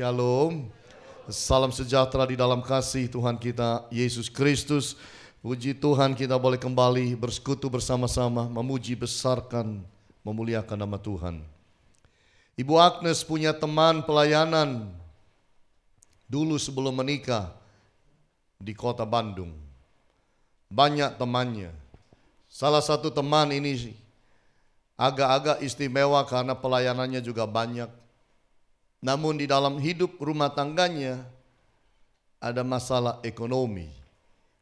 Shalom. Salam sejahtera di dalam kasih Tuhan kita Yesus Kristus. Puji Tuhan kita boleh kembali bersekutu bersama-sama, memuji, besarkan, memuliakan nama Tuhan. Ibu Agnes punya teman pelayanan dulu sebelum menikah di kota Bandung. Banyak temannya. Salah satu teman ini agak-agak istimewa karena pelayanannya juga banyak. Namun di dalam hidup rumah tangganya ada masalah ekonomi,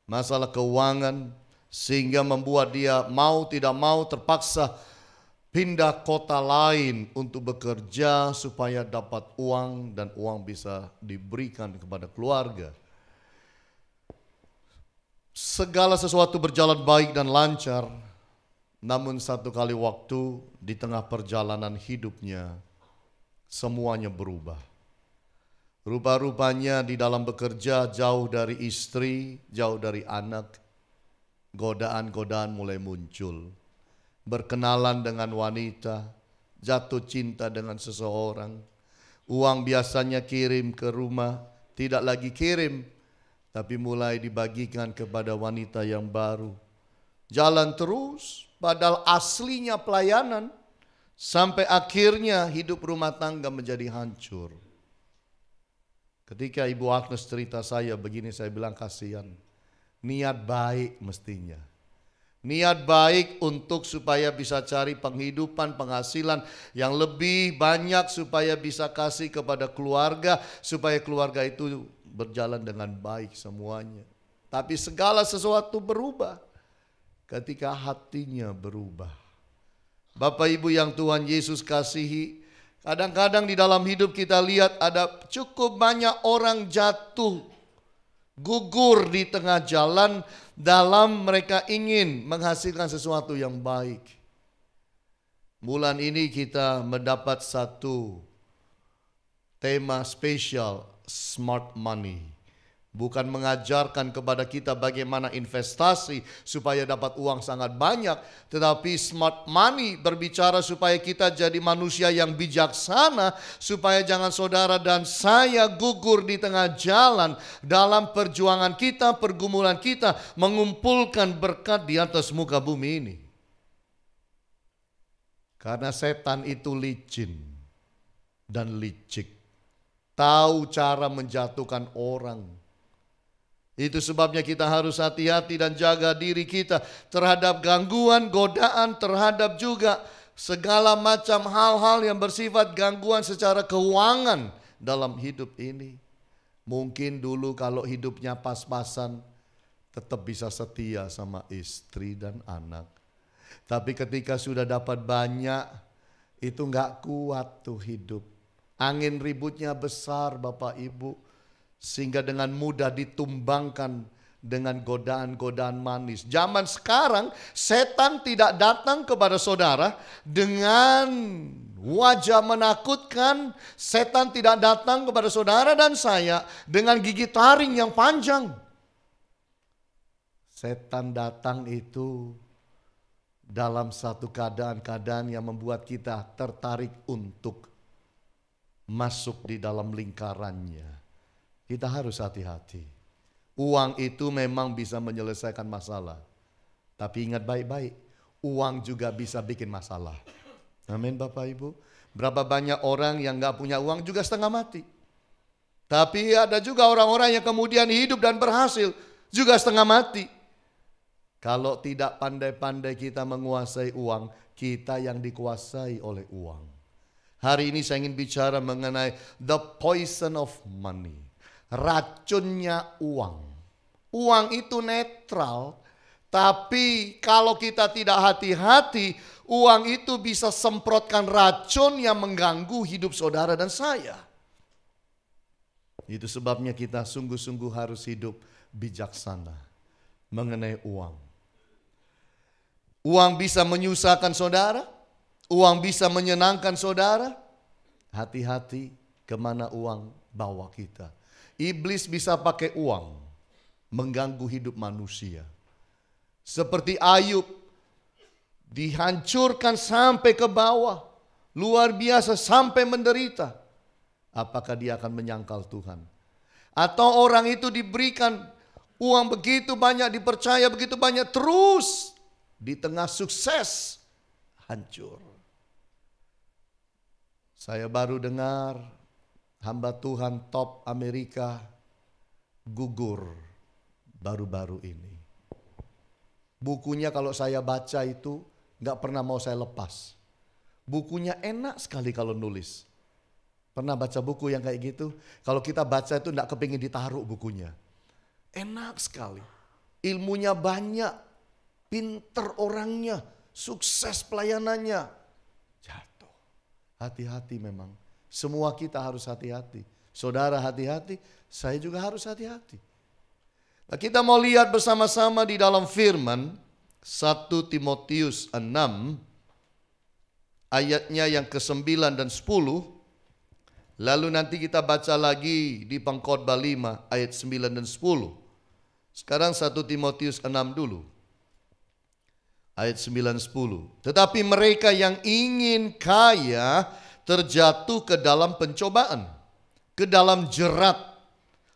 masalah keuangan, sehingga membuat dia mau tidak mau terpaksa pindah kota lain untuk bekerja supaya dapat uang dan uang bisa diberikan kepada keluarga. Segala sesuatu berjalan baik dan lancar, namun satu kali waktu di tengah perjalanan hidupnya semuanya berubah. Rupa-rupanya di dalam bekerja jauh dari istri, jauh dari anak, godaan-godaan mulai muncul. Berkenalan dengan wanita, jatuh cinta dengan seseorang. Uang biasanya kirim ke rumah, tidak lagi kirim, tapi mulai dibagikan kepada wanita yang baru. Jalan terus, padahal aslinya pelayanan. Sampai akhirnya hidup rumah tangga menjadi hancur. Ketika Ibu Agnes cerita saya begini, saya bilang kasihan. Niat baik mestinya. Niat baik untuk supaya bisa cari penghidupan, penghasilan yang lebih banyak supaya bisa kasih kepada keluarga, supaya keluarga itu berjalan dengan baik semuanya. Tapi segala sesuatu berubah ketika hatinya berubah. Bapak Ibu yang Tuhan Yesus kasihi, kadang-kadang di dalam hidup kita lihat ada cukup banyak orang jatuh, gugur di tengah jalan dalam mereka ingin menghasilkan sesuatu yang baik. Bulan ini kita mendapat satu tema spesial, smart money. Bukan mengajarkan kepada kita bagaimana investasi supaya dapat uang sangat banyak. Tetapi smart money berbicara supaya kita jadi manusia yang bijaksana. Supaya jangan saudara dan saya gugur di tengah jalan dalam perjuangan kita, pergumulan kita. Mengumpulkan berkat di atas muka bumi ini. Karena setan itu licin dan licik. Tahu cara menjatuhkan orang. Itu sebabnya kita harus hati-hati dan jaga diri kita terhadap gangguan, godaan, terhadap juga segala macam hal-hal yang bersifat gangguan secara keuangan dalam hidup ini. Mungkin dulu kalau hidupnya pas-pasan tetap bisa setia sama istri dan anak. Tapi ketika sudah dapat banyak itu gak kuat tuh hidup. Angin ributnya besar Bapak Ibu. Sehingga dengan mudah ditumbangkan dengan godaan-godaan manis. Zaman sekarang setan tidak datang kepada saudara dengan wajah menakutkan. Setan tidak datang kepada saudara dan saya dengan gigi taring yang panjang. Setan datang itu dalam satu keadaan-keadaan yang membuat kita tertarik untuk masuk di dalam lingkarannya. Kita harus hati-hati. Uang itu memang bisa menyelesaikan masalah. Tapi ingat baik-baik, uang juga bisa bikin masalah. Amin Bapak Ibu. Berapa banyak orang yang gak punya uang juga setengah mati. Tapi ada juga orang-orang yang kemudian hidup dan berhasil juga setengah mati. Kalau tidak pandai-pandai kita menguasai uang, kita yang dikuasai oleh uang. Hari ini saya ingin bicara mengenai the poison of money. Racunnya uang. Uang itu netral, tapi kalau kita tidak hati-hati, uang itu bisa semprotkan racun yang mengganggu hidup saudara dan saya. Itu sebabnya kita sungguh-sungguh harus hidup bijaksana mengenai uang. Uang bisa menyusahkan saudara, uang bisa menyenangkan saudara. Hati-hati kemana uang bawa kita. Iblis bisa pakai uang mengganggu hidup manusia. Seperti Ayub dihancurkan sampai ke bawah. Luar biasa sampai menderita. apakah dia akan menyangkal Tuhan? Atau orang itu diberikan uang begitu banyak, dipercaya begitu banyak, terus di tengah sukses hancur. Saya baru dengar hamba Tuhan top Amerika gugur baru-baru ini. Bukunya kalau saya baca itu gak pernah mau saya lepas. Bukunya enak sekali kalau nulis. Pernah baca buku yang kayak gitu? Kalau kita baca itu gak kepingin ditaruh bukunya. Enak sekali. Ilmunya banyak. Pinter orangnya. Sukses pelayanannya. Jatuh. Hati-hati memang. Semua kita harus hati-hati. Saudara hati-hati, saya juga harus hati-hati. Nah, kita mau lihat bersama-sama di dalam firman 1 Timotius 6 ayatnya yang ke-9 dan 10. Lalu nanti kita baca lagi di Pengkhotbah 5 ayat 9 dan 10. Sekarang 1 Timotius 6 dulu. Ayat 9 10. Tetapi mereka yang ingin kaya terjatuh ke dalam pencobaan, ke dalam jerat,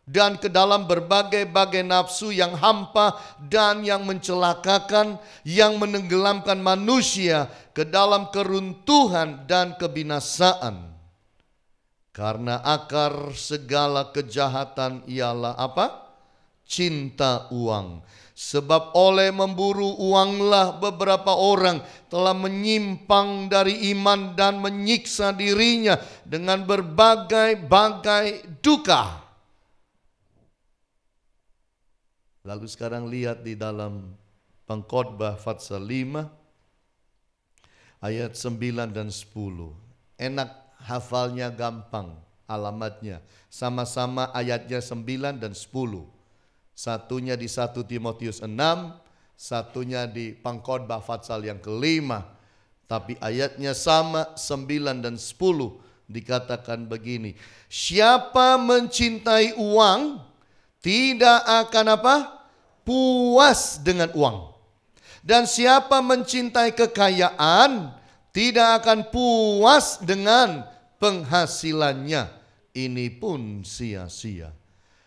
dan ke dalam berbagai-bagai nafsu yang hampa dan yang mencelakakan, yang menenggelamkan manusia ke dalam keruntuhan dan kebinasaan. Karena akar segala kejahatan ialah apa? Cinta uang. Sebab oleh memburu uanglah beberapa orang telah menyimpang dari iman dan menyiksa dirinya dengan berbagai-bagai duka. Lalu sekarang lihat di dalam Pengkhotbah pasal 5 ayat 9 dan 10. Enak hafalnya, gampang alamatnya. Sama-sama ayatnya 9 dan 10. Satunya di 1 Timotius 6, satunya di Pengkhotbah pasal yang ke-5. Tapi ayatnya sama, 9 dan 10 dikatakan begini. Siapa mencintai uang tidak akan apa? Puas dengan uang. Dan siapa mencintai kekayaan tidak akan puas dengan penghasilannya. Ini pun sia-sia.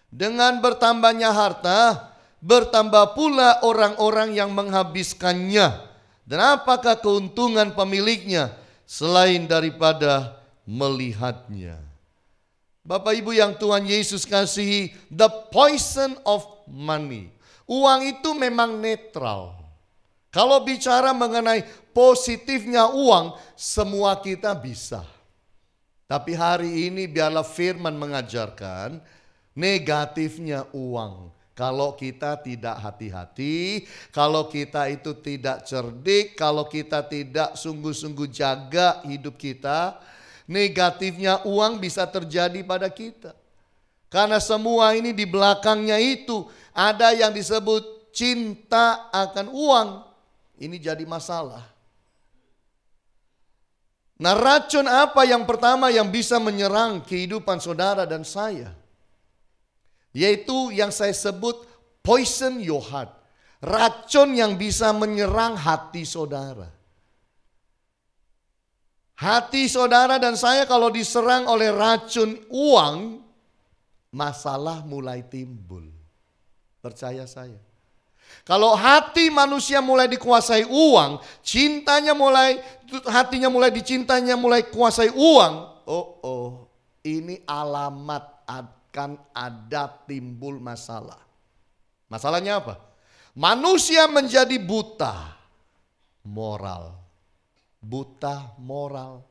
Dengan bertambahnya harta, bertambah pula orang-orang yang menghabiskannya. Dan apakah keuntungan pemiliknya selain daripada melihatnya? Bapak Ibu yang Tuhan Yesus kasihi, the poison of money. Uang itu memang netral. Kalau bicara mengenai positifnya uang, semua kita bisa. Tapi hari ini biarlah firman mengajarkan negatifnya uang. Kalau kita tidak hati-hati, kalau kita itu tidak cerdik, kalau kita tidak sungguh-sungguh jaga hidup kita, negatifnya uang bisa terjadi pada kita. Karena semua ini di belakangnya itu ada yang disebut cinta akan uang. Ini jadi masalah. Nah, racun apa yang pertama yang bisa menyerang kehidupan saudara dan saya? Yaitu yang saya sebut poison your heart. Racun yang bisa menyerang hati saudara. Hati saudara dan saya kalau diserang oleh racun uang, masalah mulai timbul. Percaya saya. Kalau hati manusia mulai dikuasai uang, hatinya mulai dicintanya, mulai kuasai uang. Ini alamat akan ada timbul masalah. Masalahnya apa? Manusia menjadi buta moral. Buta moral.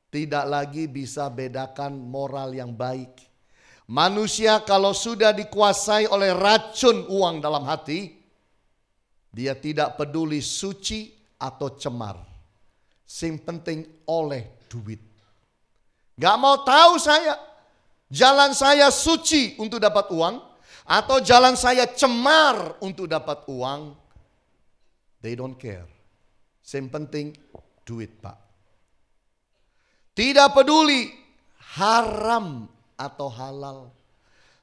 Tidak lagi bisa bedakan moral yang baik. Manusia kalau sudah dikuasai oleh racun uang dalam hati, dia tidak peduli suci atau cemar. Yang penting oleh duit. Gak mau tahu saya, jalan saya suci untuk dapat uang, atau jalan saya cemar untuk dapat uang. They don't care. Yang penting duit, Pak. Tidak peduli haram atau halal.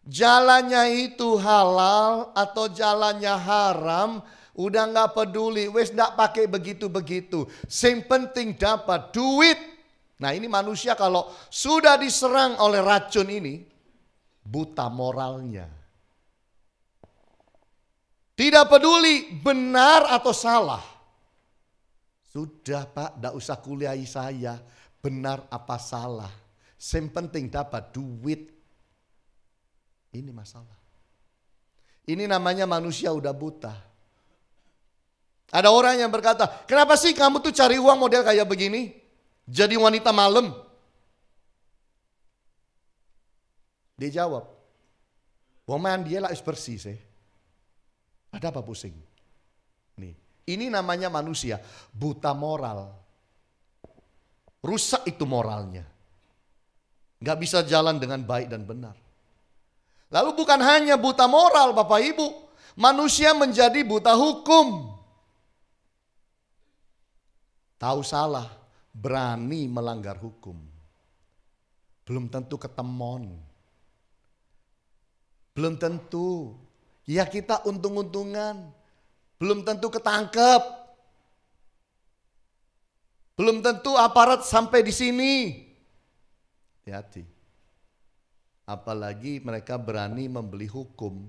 Jalannya itu halal atau jalannya haram, udah gak peduli. Wes gak pakai begitu-begitu. Yang penting dapat duit. Nah ini manusia kalau sudah diserang oleh racun ini, buta moralnya. Tidak peduli benar atau salah. Sudah Pak, tidak usah kuliahi saya, benar apa salah. Yang penting dapat duit. Ini masalah. Ini namanya manusia udah buta. Ada orang yang berkata, kenapa sih kamu tuh cari uang model kayak begini? Jadi wanita malam. Dia jawab, woman dia lah bersih sih. Ada apa pusing? Nih, ini namanya manusia buta moral. Rusak itu moralnya. Gak bisa jalan dengan baik dan benar. Lalu bukan hanya buta moral Bapak Ibu. Manusia menjadi buta hukum. Tahu salah, berani melanggar hukum. Belum tentu ketemon. Belum tentu. Ya kita untung-untungan. Belum tentu ketangkep. Belum tentu aparat sampai di sini. Hati-hati. Apalagi mereka berani membeli hukum.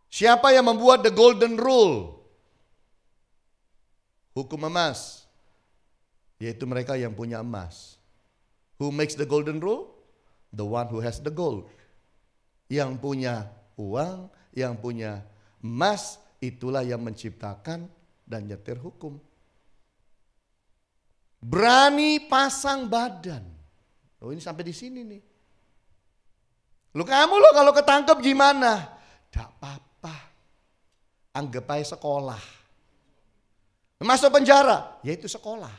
Siapa yang membuat the golden rule? Hukum emas. Yaitu mereka yang punya emas. Who makes the golden rule? The one who has the gold. Yang punya uang, yang punya emas, itulah yang menciptakan dan nyetir hukum. Berani pasang badan. Oh ini sampai di sini nih. Lu kamu lo kalau ketangkep gimana? Tidak apa-apa. Anggap aja sekolah. Masuk penjara, yaitu sekolah.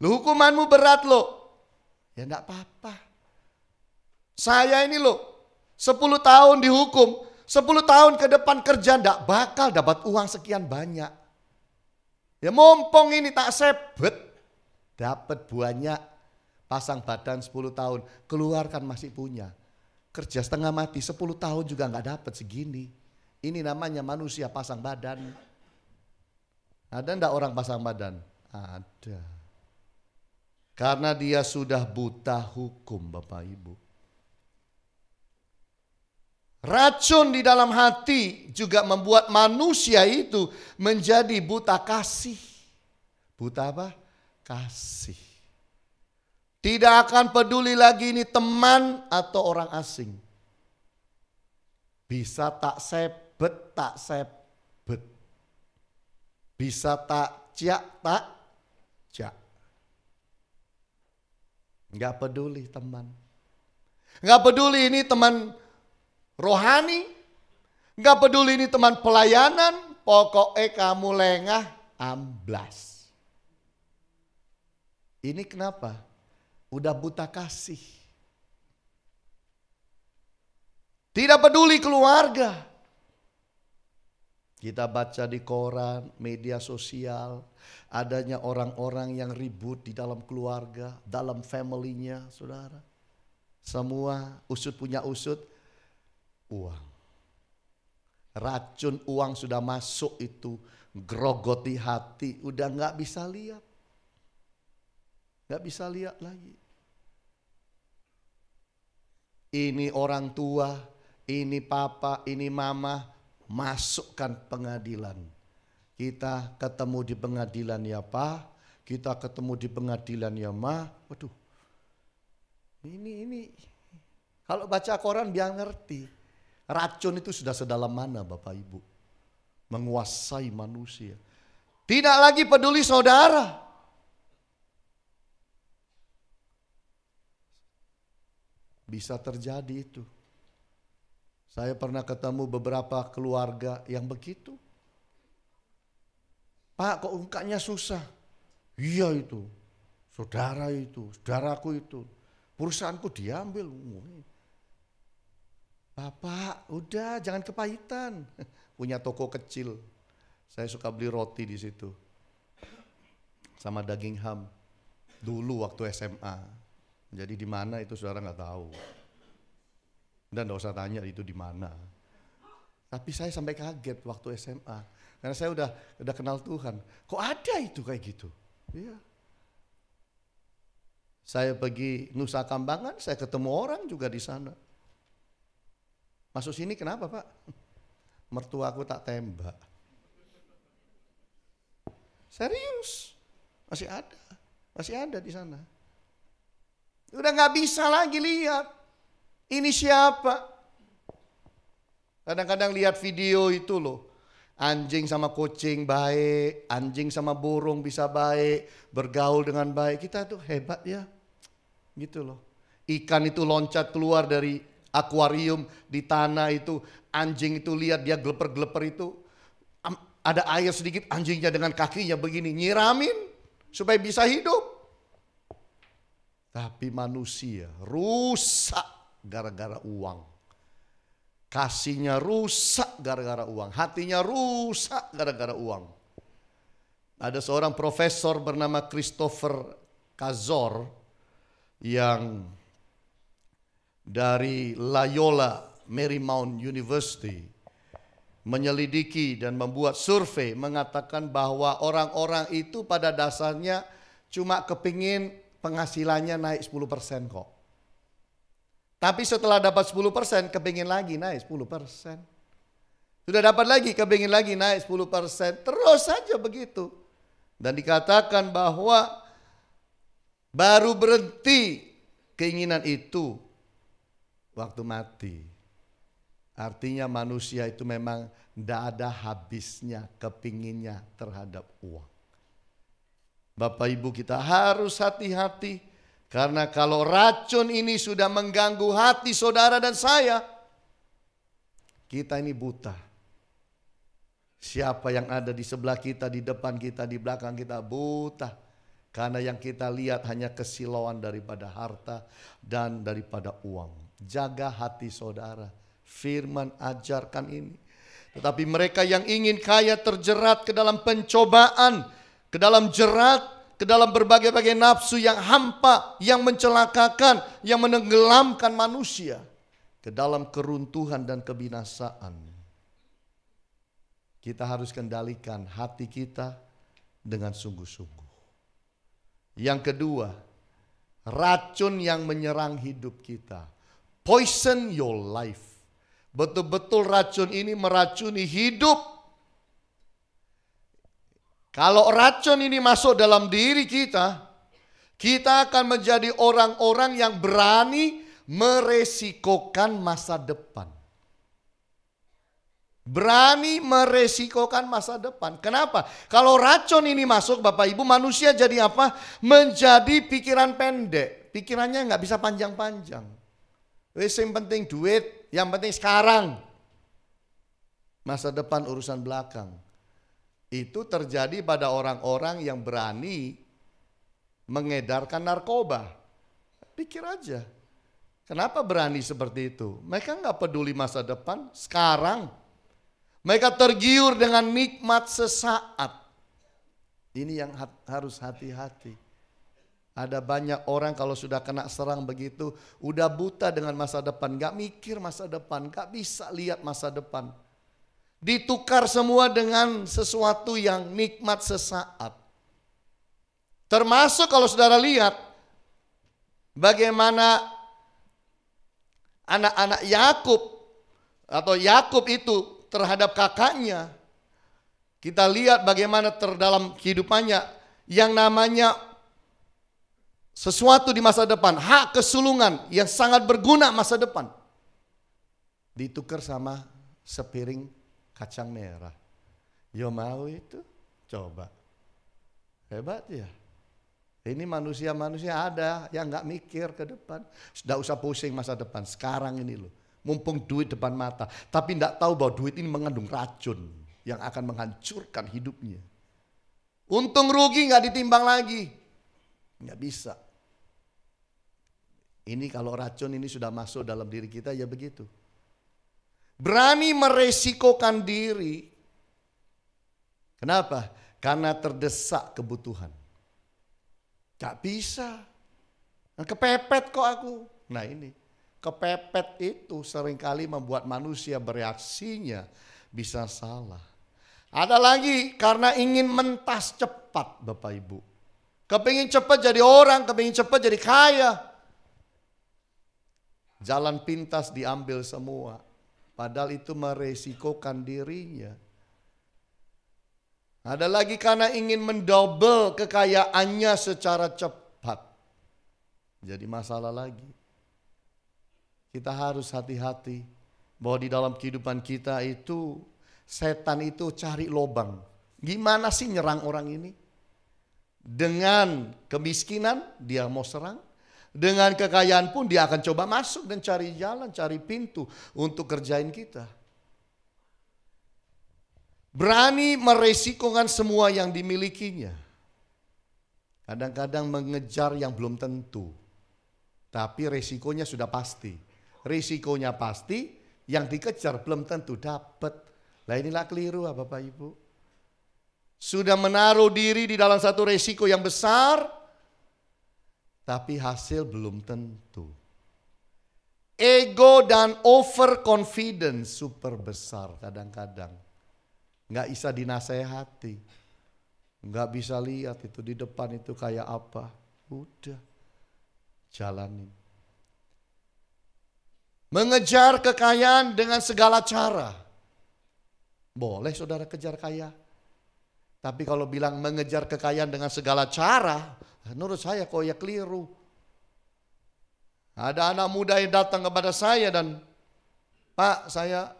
Lu hukumanmu berat lo. Ya enggak apa-apa. Saya ini loh 10 tahun dihukum, 10 tahun ke depan kerja enggak bakal dapat uang sekian banyak. Ya mumpung ini tak sebet, dapat banyak, pasang badan 10 tahun, keluarkan masih punya. Kerja setengah mati 10 tahun juga enggak dapat segini. Ini namanya manusia pasang badan. Ada enggak orang pasang badan? Ada. Karena dia sudah buta hukum Bapak Ibu. Racun di dalam hati juga membuat manusia itu menjadi buta kasih. Buta apa? Kasih. Tidak akan peduli lagi ini teman atau orang asing. Bisa tak sebet, tak sebet. Bisa tak jak, tak jak. Enggak peduli teman. Enggak peduli ini teman rohani. Enggak peduli ini teman pelayanan. Pokoknya kamu lengah amblas. Ini kenapa? Udah buta kasih. Tidak peduli keluarga. Kita baca di koran, media sosial, adanya orang-orang yang ribut di dalam keluarga, dalam family-nya, saudara. Semua usut punya usut, uang. Racun uang sudah masuk itu, grogoti hati, udah gak bisa lihat. Gak bisa lihat lagi. Ini orang tua, ini papa, ini mama, masukkan pengadilan. Kita ketemu di pengadilan ya Pak, kita ketemu di pengadilan ya Ma. Waduh, ini kalau baca koran biar ngerti. Racun itu sudah sedalam mana Bapak Ibu. Menguasai manusia. Tidak lagi peduli saudara. Bisa terjadi itu. Saya pernah ketemu beberapa keluarga yang begitu. Pak kok ungkapnya susah? Iya itu, saudaraku itu. Perusahaanku diambil. Bapak udah jangan kepahitan. Punya toko kecil. Saya suka beli roti di situ. Sama daging ham. Dulu waktu SMA. Jadi di mana itu saudara nggak tahu. Dan nggak usah tanya itu di mana. Tapi saya sampai kaget waktu SMA. Karena saya udah kenal Tuhan. Kok ada itu kayak gitu? Iya. Saya pergi Nusa Kambangan, saya ketemu orang juga di sana. Masuk sini kenapa Pak? Mertuaku tak tembak. Serius, masih ada di sana. Udah nggak bisa lagi lihat, ini siapa? Kadang-kadang lihat video itu loh, anjing sama kucing baik, anjing sama burung bisa baik, bergaul dengan baik. Kita tuh hebat ya, gitu loh. Ikan itu loncat keluar dari akuarium di tanah itu, anjing itu lihat dia geleper-geleper itu, ada air sedikit, anjingnya dengan kakinya begini nyiramin supaya bisa hidup. Tapi manusia rusak gara-gara uang. Kasihnya rusak gara-gara uang, hatinya rusak gara-gara uang. Ada seorang profesor bernama Christopher Kazor yang dari Loyola Marymount University menyelidiki dan membuat survei mengatakan bahwa orang-orang itu pada dasarnya cuma kepingin penghasilannya naik 10% kok. Tapi setelah dapat 10% kepingin lagi naik 10%. Sudah dapat lagi kepingin lagi naik 10%. Terus saja begitu. Dan dikatakan bahwa baru berhenti keinginan itu waktu mati. Artinya manusia itu memang tidak ada habisnya kepinginnya terhadap uang. Bapak Ibu kita harus hati-hati. Karena kalau racun ini sudah mengganggu hati saudara dan saya, kita ini buta. Siapa yang ada di sebelah kita, di depan kita, di belakang kita buta. Karena yang kita lihat hanya kesilauan daripada harta dan daripada uang. Jaga hati saudara. Firman ajarkan ini. Tetapi mereka yang ingin kaya terjerat ke dalam pencobaan, ke dalam jerat, ke dalam berbagai-bagai nafsu yang hampa, yang mencelakakan, yang menenggelamkan manusia ke dalam keruntuhan dan kebinasaan. Kita harus kendalikan hati kita dengan sungguh-sungguh. Yang kedua, racun yang menyerang hidup kita. Poison your life. Betul-betul racun ini meracuni hidup. Kalau racun ini masuk dalam diri kita, kita akan menjadi orang-orang yang berani meresikokan masa depan. Berani meresikokan masa depan. Kenapa? Kalau racun ini masuk Bapak Ibu, manusia jadi apa? Menjadi pikiran pendek. Pikirannya nggak bisa panjang-panjang. Yang penting duit, yang penting sekarang. Masa depan urusan belakang. Itu terjadi pada orang-orang yang berani mengedarkan narkoba. Pikir aja. Kenapa berani seperti itu? Mereka nggak peduli masa depan, sekarang. Mereka tergiur dengan nikmat sesaat. Ini yang harus hati-hati. Ada banyak orang kalau sudah kena serang begitu, udah buta dengan masa depan, gak mikir masa depan, gak bisa lihat masa depan. Ditukar semua dengan sesuatu yang nikmat sesaat. Termasuk kalau saudara lihat bagaimana anak-anak Yakub atau Yakub itu terhadap kakaknya. Kita lihat bagaimana dalam kehidupannya yang namanya sesuatu di masa depan, hak kesulungan yang sangat berguna masa depan, ditukar sama sepiring kacang merah. Yo mau itu? Coba. Hebat ya. Ini manusia-manusia ada yang gak mikir ke depan. Sudah usah pusing masa depan, sekarang ini loh. Mumpung duit depan mata. Tapi gak tahu bahwa duit ini mengandung racun yang akan menghancurkan hidupnya. Untung rugi gak ditimbang lagi. Gak bisa. Ini kalau racun ini sudah masuk dalam diri kita ya begitu. Berani meresikokan diri. Kenapa? Karena terdesak kebutuhan. Gak bisa. Kepepet kok aku. Nah ini. kepepet itu seringkali membuat manusia bereaksinya bisa salah. Ada lagi karena ingin mentas cepat Bapak Ibu. Kepingin cepat jadi orang, kepingin cepat jadi kaya. Jalan pintas diambil semua. Padahal itu meresikokan dirinya. Ada lagi karena ingin mendouble kekayaannya secara cepat. Jadi masalah lagi. Kita harus hati-hati bahwa di dalam kehidupan kita itu setan itu cari lobang. Gimana sih nyerang orang ini? Dengan kemiskinan dia mau serang. Dengan kekayaan pun dia akan coba masuk dan cari jalan, cari pintu untuk kerjain kita. Berani meresikokan semua yang dimilikinya. Kadang-kadang mengejar yang belum tentu. Tapi resikonya sudah pasti. Risikonya pasti, yang dikejar belum tentu dapat. Lah inilah keliru Bapak Ibu. Sudah menaruh diri di dalam satu resiko yang besar, tapi hasil belum tentu. Ego dan overconfidence super besar kadang-kadang. Nggak bisa dinasehati. Nggak bisa lihat itu di depan itu kayak apa. Udah, jalanin. Mengejar kekayaan dengan segala cara. Boleh saudara kejar kaya. Tapi kalau bilang mengejar kekayaan dengan segala cara, menurut saya kok ya keliru. Ada anak muda yang datang kepada saya dan, Pak, saya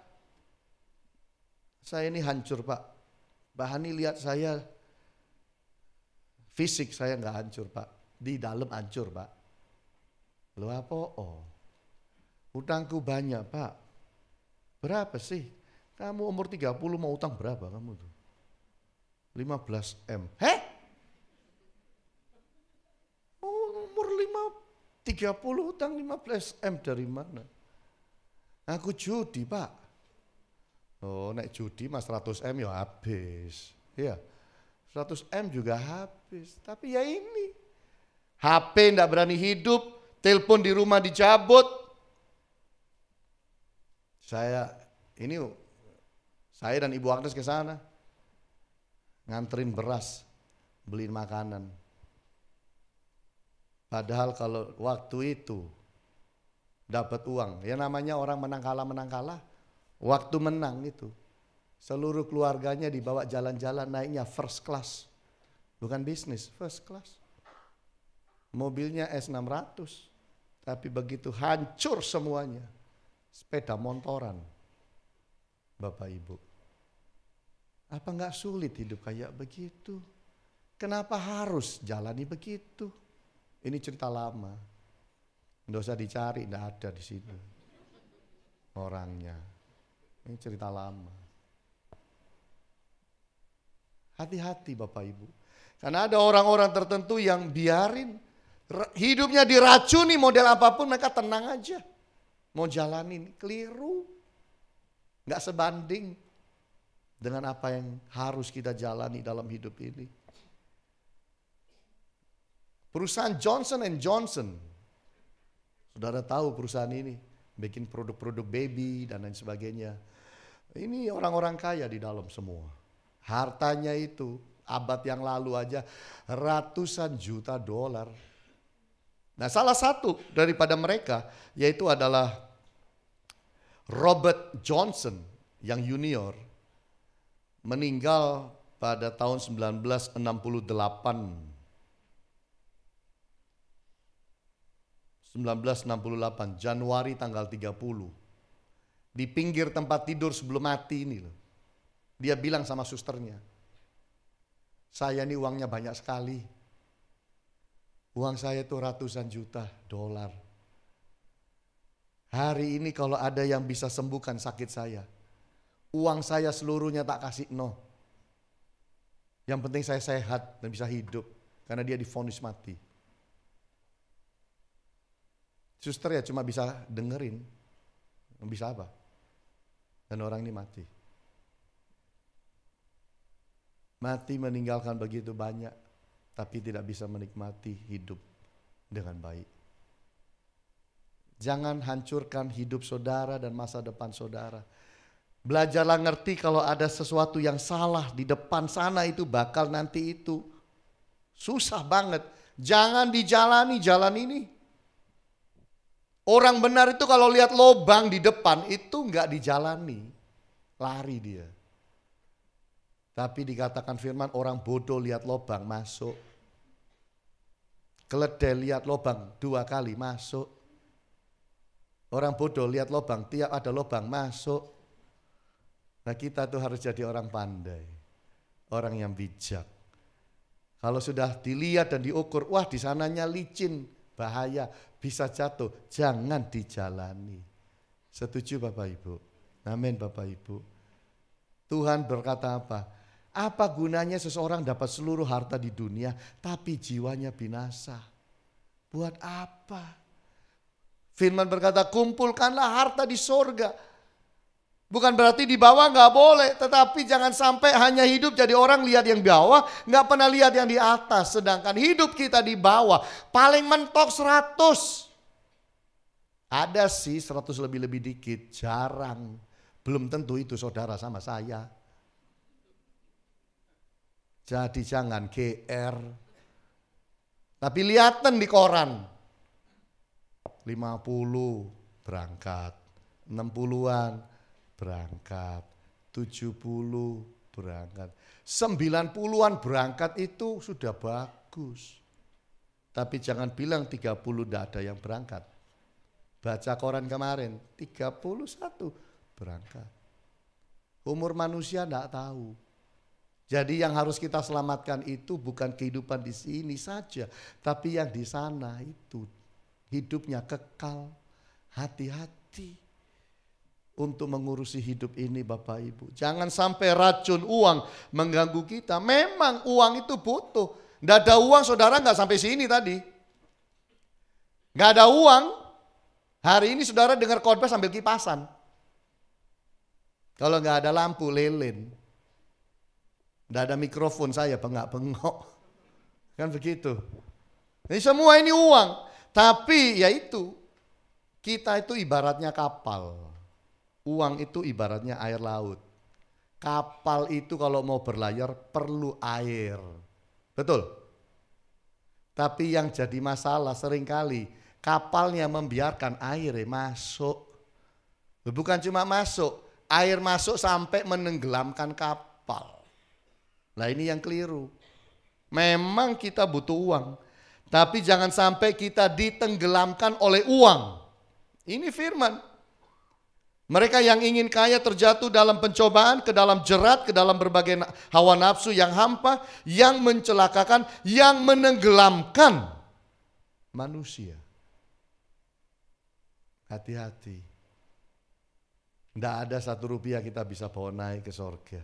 ini hancur Pak. Mbak Hani lihat saya, fisik saya nggak hancur Pak. Di dalam hancur Pak. Lu apa? Oh, utangku banyak Pak. Berapa sih? Kamu umur 30 mau utang berapa kamu tuh? 15 M. Heh? Oh, umur 30 utang 15 M dari mana? Aku judi Pak. Oh, naik judi mas 100 M ya habis. Ya, 100 M juga habis. Tapi ya ini, HP enggak berani hidup, telepon di rumah dicabut. Saya dan Ibu Agnes ke sana. Nganterin beras, beliin makanan. Padahal kalau waktu itu dapat uang, ya namanya orang menang kalah. Waktu menang itu, seluruh keluarganya dibawa jalan-jalan naiknya first class. Bukan bisnis, first class. Mobilnya S600, tapi begitu hancur semuanya. Sepeda motoran, Bapak Ibu. Apa enggak sulit hidup kayak begitu? Kenapa harus jalani begitu? Ini cerita lama. Nggak usah dicari, enggak ada di sini orangnya. Ini cerita lama. Hati-hati Bapak Ibu. Karena ada orang-orang tertentu yang biarin hidupnya diracuni model apapun mereka tenang aja. Mau jalanin, keliru. Enggak sebanding dengan apa yang harus kita jalani dalam hidup ini. Perusahaan Johnson & Johnson, saudara tahu perusahaan ini, bikin produk-produk baby dan lain sebagainya. Ini orang-orang kaya di dalam semua. Hartanya itu abad yang lalu aja ratusan juta dolar. Nah, salah satu daripada mereka yaitu adalah Robert Johnson yang junior. Meninggal pada tahun 1968. Januari tanggal 30. Di pinggir tempat tidur sebelum mati ini loh. Dia bilang sama susternya, saya ini uangnya banyak sekali. Uang saya itu ratusan juta dolar. Hari ini kalau ada yang bisa sembuhkan sakit saya, uang saya seluruhnya tak kasih no. Yang penting saya sehat dan bisa hidup. Karena dia divonis mati. Suster ya cuma bisa dengerin. Bisa apa? Dan orang ini mati. Mati meninggalkan begitu banyak. Tapi tidak bisa menikmati hidup dengan baik. Jangan hancurkan hidup saudara dan masa depan saudara. Belajarlah ngerti kalau ada sesuatu yang salah di depan sana itu bakal nanti itu. Susah banget. Jangan dijalani jalan ini. Orang benar itu kalau lihat lobang di depan itu enggak dijalani. Lari dia. Tapi dikatakan firman orang bodoh lihat lobang masuk. Keledai lihat lobang 2 kali masuk. Orang bodoh lihat lobang, tiap ada lobang masuk. Nah kita tuh harus jadi orang pandai. Orang yang bijak. Kalau sudah dilihat dan diukur, wah di sananya licin, bahaya, bisa jatuh. Jangan dijalani. Setuju Bapak Ibu? Amin Bapak Ibu. Tuhan berkata apa? Apa gunanya seseorang dapat seluruh harta di dunia, tapi jiwanya binasa? Buat apa? Firman berkata, kumpulkanlah harta di sorga. Bukan berarti di bawah nggak boleh, tetapi jangan sampai hanya hidup jadi orang lihat yang bawah, nggak pernah lihat yang di atas. Sedangkan hidup kita di bawah, paling mentok 100. Ada sih 100 lebih dikit, jarang. Belum tentu itu saudara sama saya. Jadi jangan GR. Tapi lihatan di koran. 50 berangkat, 60-an berangkat, 70 berangkat, 90-an berangkat itu sudah bagus. Tapi jangan bilang 30 tidak ada yang berangkat. Baca koran kemarin, 31 berangkat. Umur manusia tidak tahu. Jadi yang harus kita selamatkan itu bukan kehidupan di sini saja, tapi yang di sana itu. Hidupnya kekal, hati-hati untuk mengurusi hidup ini Bapak Ibu. Jangan sampai racun uang mengganggu kita. Memang uang itu butuh. Tidak ada uang saudara nggak sampai sini tadi. Nggak ada uang. Hari ini saudara dengar khotbah sambil kipasan. Kalau nggak ada lampu lilin. Tidak ada mikrofon saya bengak-bengok. Kan begitu. Ini semua ini uang. Tapi ya itu, kita itu ibaratnya kapal. Uang itu ibaratnya air laut. Kapal itu kalau mau berlayar perlu air. Betul? Tapi yang jadi masalah seringkali kapalnya membiarkan air masuk. Bukan cuma masuk, air masuk sampai menenggelamkan kapal. Nah ini yang keliru. Memang kita butuh uang. Tapi jangan sampai kita ditenggelamkan oleh uang. Ini firman. Mereka yang ingin kaya terjatuh dalam pencobaan, ke dalam jerat, ke dalam berbagai hawa nafsu yang hampa, yang mencelakakan, yang menenggelamkan manusia. Hati-hati. Tidak ada 1 rupiah kita bisa bawa naik ke sorga.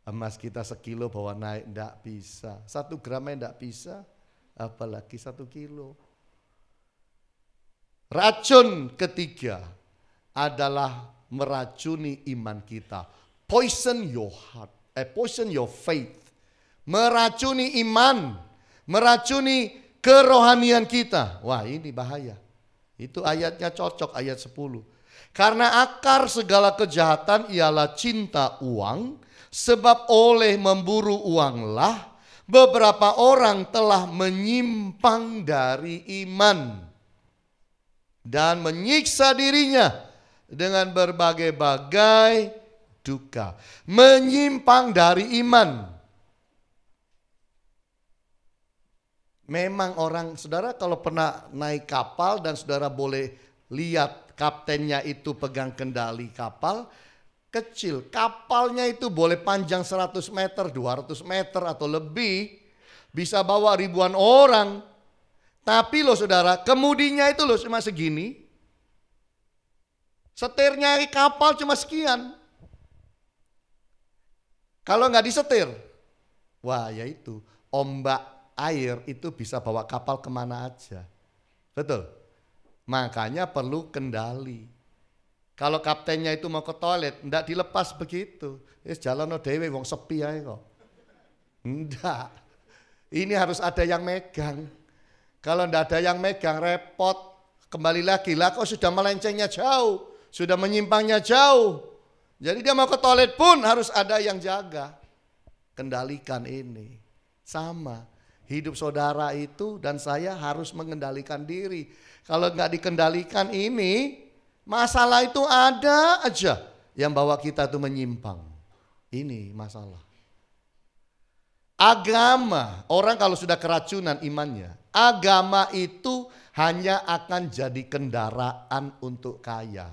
Emas kita 1 kilo bawa naik, tidak bisa. 1 gramnya tidak bisa. Apalagi 1 kilo. Racun ketiga adalah meracuni iman kita. Poison your heart, poison your faith. Meracuni iman, meracuni kerohanian kita. Wah ini bahaya. Itu ayatnya cocok, ayat 10. Karena akar segala kejahatan ialah cinta uang, sebab oleh memburu uanglah beberapa orang telah menyimpang dari iman dan menyiksa dirinya dengan berbagai-bagai duka. Menyimpang dari iman. Memang orang, saudara kalau pernah naik kapal dan saudara boleh lihat kaptennya itu pegang kendali kapal, kecil, kapalnya itu boleh panjang 100 meter, 200 meter atau lebih, bisa bawa ribuan orang. Tapi loh saudara, kemudinya itu loh cuma segini, setirnya kapal cuma sekian. Kalau nggak disetir, wah ya itu, ombak air itu bisa bawa kapal kemana aja. Betul? Makanya perlu kendali. Kalau kaptennya itu mau ke toilet, enggak dilepas begitu. Jalan dewe wong sepi ae kok. Enggak. Ini harus ada yang megang. Kalau enggak ada yang megang repot. kembali lagi, lah kok sudah melencengnya jauh, sudah menyimpangnya jauh. Jadi dia mau ke toilet pun harus ada yang jaga. Kendalikan ini. Sama, hidup saudara itu dan saya harus mengendalikan diri. Kalau nggak dikendalikan ini, masalah itu ada aja yang bawa kita tuh menyimpang. Ini masalah. Agama, orang kalau sudah keracunan imannya, agama itu hanya akan jadi kendaraan untuk kaya.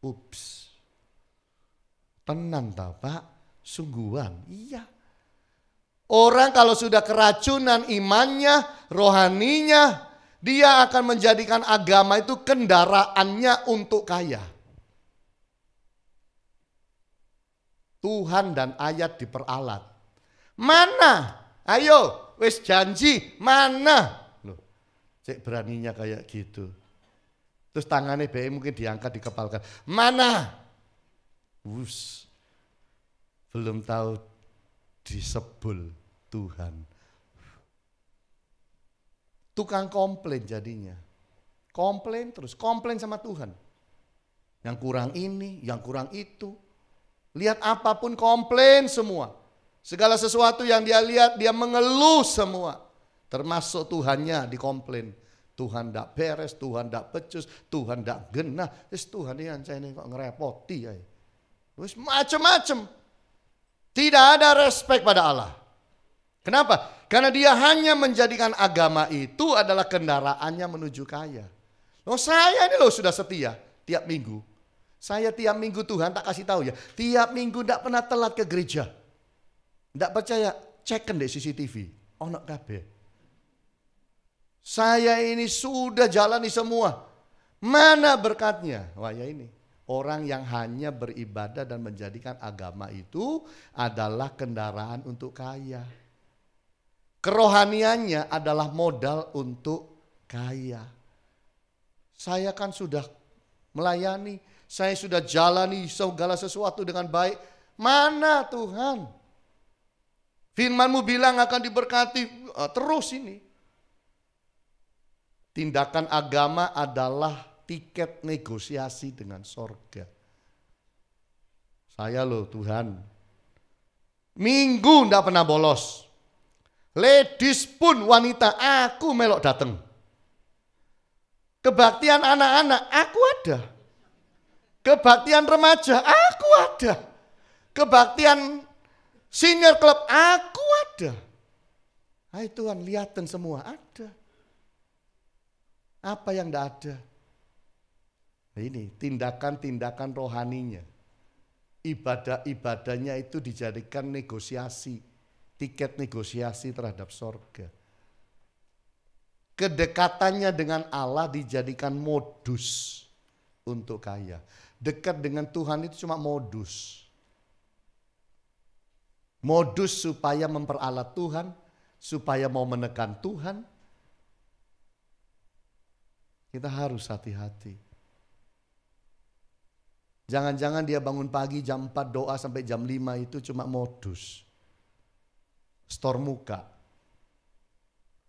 Ups. Tenang tau Pak, sungguhan, iya. Orang kalau sudah keracunan imannya, rohaninya, dia akan menjadikan agama itu kendaraannya untuk kaya. Tuhan dan ayat diperalat. Mana? Ayo, wis janji, mana? Loh, cek beraninya kayak gitu. Terus tangannya mungkin diangkat, dikepalkan. Mana? Belum tahu disebul Tuhan. Tukang komplain jadinya. Komplain terus, komplain sama Tuhan. Yang kurang ini, yang kurang itu. Lihat apapun komplain semua. Segala sesuatu yang dia lihat dia mengeluh semua. Termasuk Tuhannya dikomplain. Tuhan tidak beres, Tuhan tidak becus, Tuhan tidak genah. Tuhan ini kok ngerepoti ya. Terus macam-macam. Tidak ada respect pada Allah. Kenapa? Karena dia hanya menjadikan agama itu adalah kendaraannya menuju kaya. Loh saya ini loh sudah setia tiap minggu. Saya tiap minggu Tuhan tak kasih tahu ya. Tiap minggu tidak pernah telat ke gereja. Tidak percaya, ceken deh CCTV. Ono kabeh. Saya ini sudah jalani semua. Mana berkatnya? Wah ya ini. Orang yang hanya beribadah dan menjadikan agama itu adalah kendaraan untuk kaya. Kerohaniannya adalah modal untuk kaya. Saya kan sudah melayani, saya sudah jalani segala sesuatu dengan baik. Mana Tuhan? Firman-Mu bilang akan diberkati, terus ini. Tindakan agama adalah tiket negosiasi dengan sorga. Saya loh Tuhan, minggu ndak pernah bolos. Ladies pun wanita, aku melok dateng. Kebaktian anak-anak, aku ada. Kebaktian remaja, aku ada. Kebaktian senior club, aku ada. Hai Tuhan, lihatin semua ada. Apa yang ndak ada? Nah ini tindakan-tindakan rohaninya. Ibadah-ibadahnya itu dijadikan negosiasi. Tiket negosiasi terhadap sorga. Kedekatannya dengan Allah dijadikan modus untuk kaya. Dekat dengan Tuhan itu cuma modus. Modus supaya memperalat Tuhan, supaya mau menekan Tuhan. Kita harus hati-hati. Jangan-jangan dia bangun pagi jam 4 doa sampai jam 5 itu cuma modus. Store muka.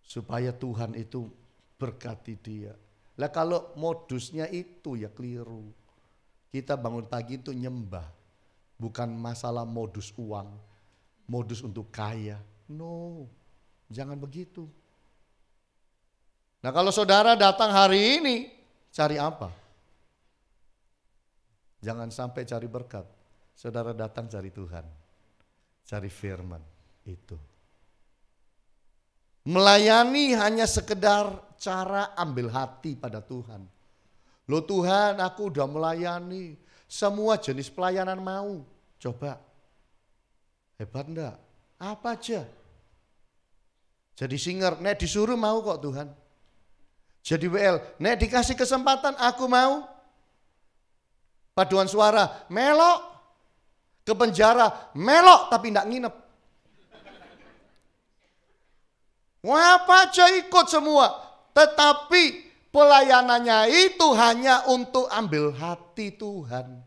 Supaya Tuhan itu berkati dia. Lah kalau modusnya itu ya keliru. Kita bangun pagi itu nyembah. Bukan masalah modus uang. Modus untuk kaya. No, jangan begitu. Nah kalau saudara datang hari ini, cari apa? Jangan sampai cari berkat. Saudara datang cari Tuhan. Cari firman itu. Melayani hanya sekedar cara ambil hati pada Tuhan. Loh Tuhan, aku udah melayani. Semua jenis pelayanan mau. Coba. Hebat enggak? Apa aja? Jadi singer, nek disuruh mau kok Tuhan. Jadi WL, nek dikasih kesempatan aku mau. Paduan suara, melok. Ke penjara, melok tapi enggak nginep. Wah, apa aja ikut semua. Tetapi pelayanannya itu hanya untuk ambil hati Tuhan.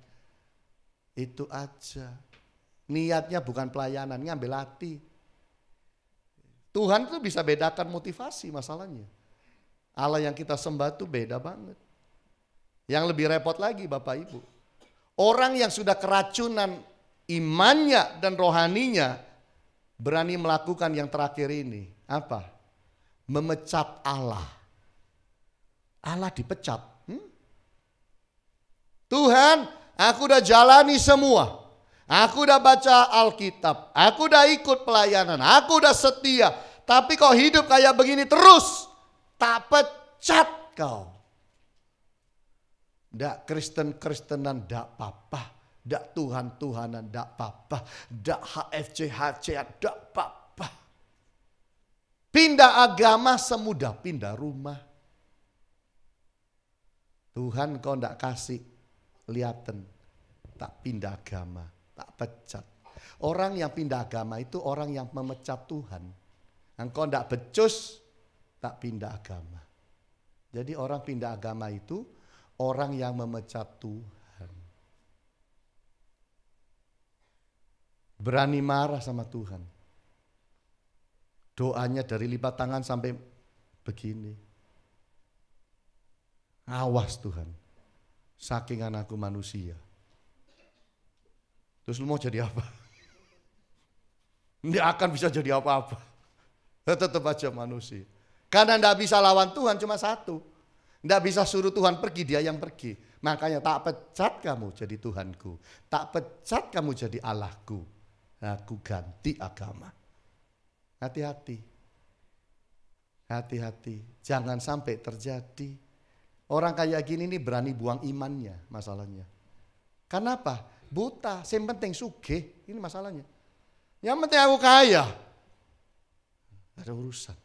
Itu aja. Niatnya bukan pelayanan, ngambil hati. Tuhan itu bisa bedakan motivasi masalahnya. Allah yang kita sembah itu beda banget. Yang lebih repot lagi Bapak Ibu, orang yang sudah keracunan imannya dan rohaninya berani melakukan yang terakhir ini. Apa? Memecat Allah. Allah dipecat. Tuhan, aku udah jalani semua. Aku udah baca Alkitab. Aku udah ikut pelayanan. Aku udah setia. Tapi kok hidup kayak begini terus? Tak pecat kau. Ndak Kristen-Kristenan ndak apa-apa. Ndak Tuhan-Tuhanan ndak apa-apa. Ndak HFC ndak apa-apa. Pindah agama semudah pindah rumah. Tuhan kau ndak kasih lihatan. Tak pindah agama, tak pecat. Orang yang pindah agama itu orang yang memecat Tuhan. Engkau ndak becus, tak pindah agama. Jadi orang pindah agama itu orang yang memecat Tuhan. Berani marah sama Tuhan. Doanya dari lipat tangan sampai begini. Awas Tuhan, saking anakku manusia. Terus lu mau jadi apa? Nggak akan bisa jadi apa-apa. Tetap aja manusia. Karena nggak bisa lawan Tuhan cuma satu. Nggak bisa suruh Tuhan pergi, dia yang pergi. Makanya tak pecat kamu jadi Tuhanku. Tak pecat kamu jadi Allahku. Aku ganti agama. Hati-hati. Hati-hati. Jangan sampai terjadi. Orang kayak gini nih berani buang imannya masalahnya. Kenapa? Buta. Yang penting sugih. Ini masalahnya. Yang penting aku kaya. Ada urusan.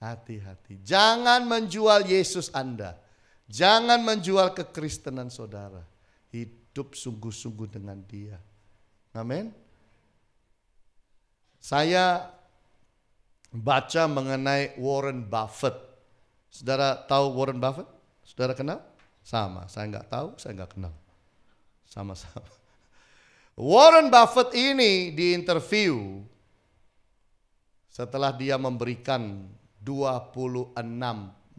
Hati-hati. Jangan menjual Yesus Anda. Jangan menjual kekristenan saudara. Hidup sungguh-sungguh dengan dia. Amin. Saya baca mengenai Warren Buffett. Saudara tahu Warren Buffett? Saudara kenal? Sama. Saya nggak tahu, saya nggak kenal. Sama-sama. Warren Buffett ini diinterview setelah dia memberikan 26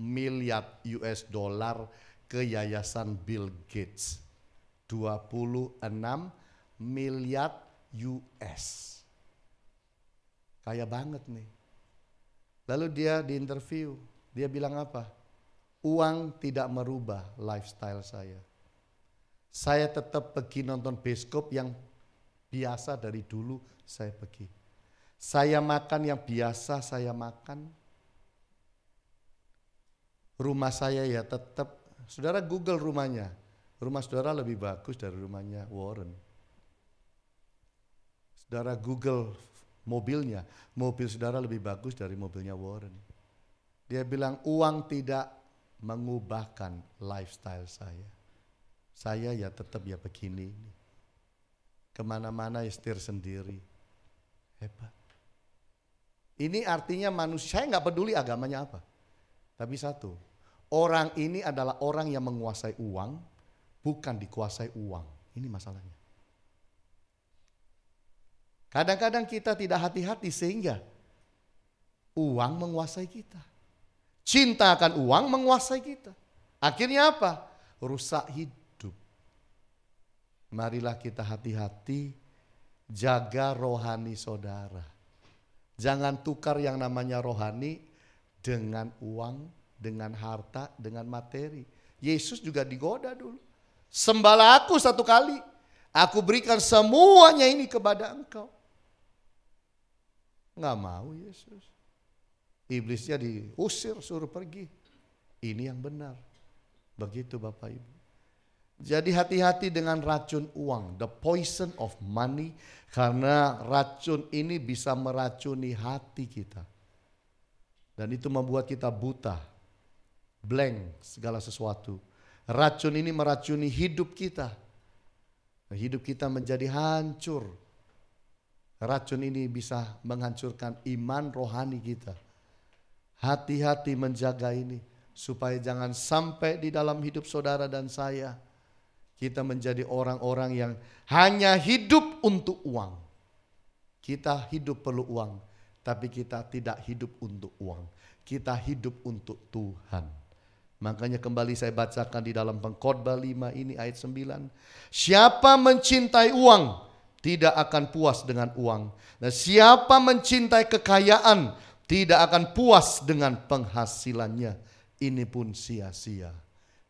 miliar US dollar ke yayasan Bill Gates. 26 miliar US. Kaya banget nih. Lalu dia diinterview, dia bilang apa? Uang tidak merubah lifestyle saya. Saya tetap pergi nonton bioskop yang biasa dari dulu saya pergi. Saya makan yang biasa saya makan. Rumah saya ya tetap, saudara Google rumahnya. Rumah saudara lebih bagus dari rumahnya Warren. Saudara Google mobilnya, mobil saudara lebih bagus dari mobilnya Warren. Dia bilang uang tidak mengubahkan lifestyle saya. Saya ya tetap ya begini. Kemana-mana ya setir sendiri. Hebat. Ini artinya manusia, saya nggak peduli agamanya apa. Tapi satu, orang ini adalah orang yang menguasai uang, bukan dikuasai uang. Ini masalahnya. Kadang-kadang kita tidak hati-hati sehingga uang menguasai kita. Cinta akan uang menguasai kita. Akhirnya apa? Rusak hidup. Marilah kita hati-hati jaga rohani saudara. Jangan tukar yang namanya rohani dengan uang, dengan harta, dengan materi. Yesus juga digoda dulu. Sembahlah aku satu kali, aku berikan semuanya ini kepada engkau. Nggak mau Yesus. Iblisnya diusir, suruh pergi. Ini yang benar. Begitu Bapak Ibu. Jadi hati-hati dengan racun uang, the poison of money, karena racun ini bisa meracuni hati kita. Dan itu membuat kita buta, blank segala sesuatu. Racun ini meracuni hidup kita. Hidup kita menjadi hancur. Racun ini bisa menghancurkan iman rohani kita. Hati-hati menjaga ini supaya jangan sampai di dalam hidup saudara dan saya kita menjadi orang-orang yang hanya hidup untuk uang. Kita hidup perlu uang, tapi kita tidak hidup untuk uang. kita hidup untuk Tuhan. Makanya kembali saya bacakan di dalam Pengkhotbah 5 ini ayat 9. Siapa mencintai uang tidak akan puas dengan uang. Dan siapa mencintai kekayaan tidak akan puas dengan penghasilannya. Ini pun sia-sia.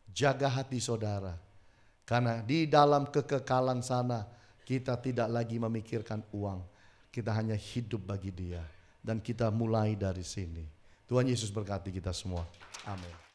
Jaga hati saudara. Karena di dalam kekekalan sana kita tidak lagi memikirkan uang. Kita hanya hidup bagi Dia. Dan kita mulai dari sini. Tuhan Yesus berkati kita semua. Amin.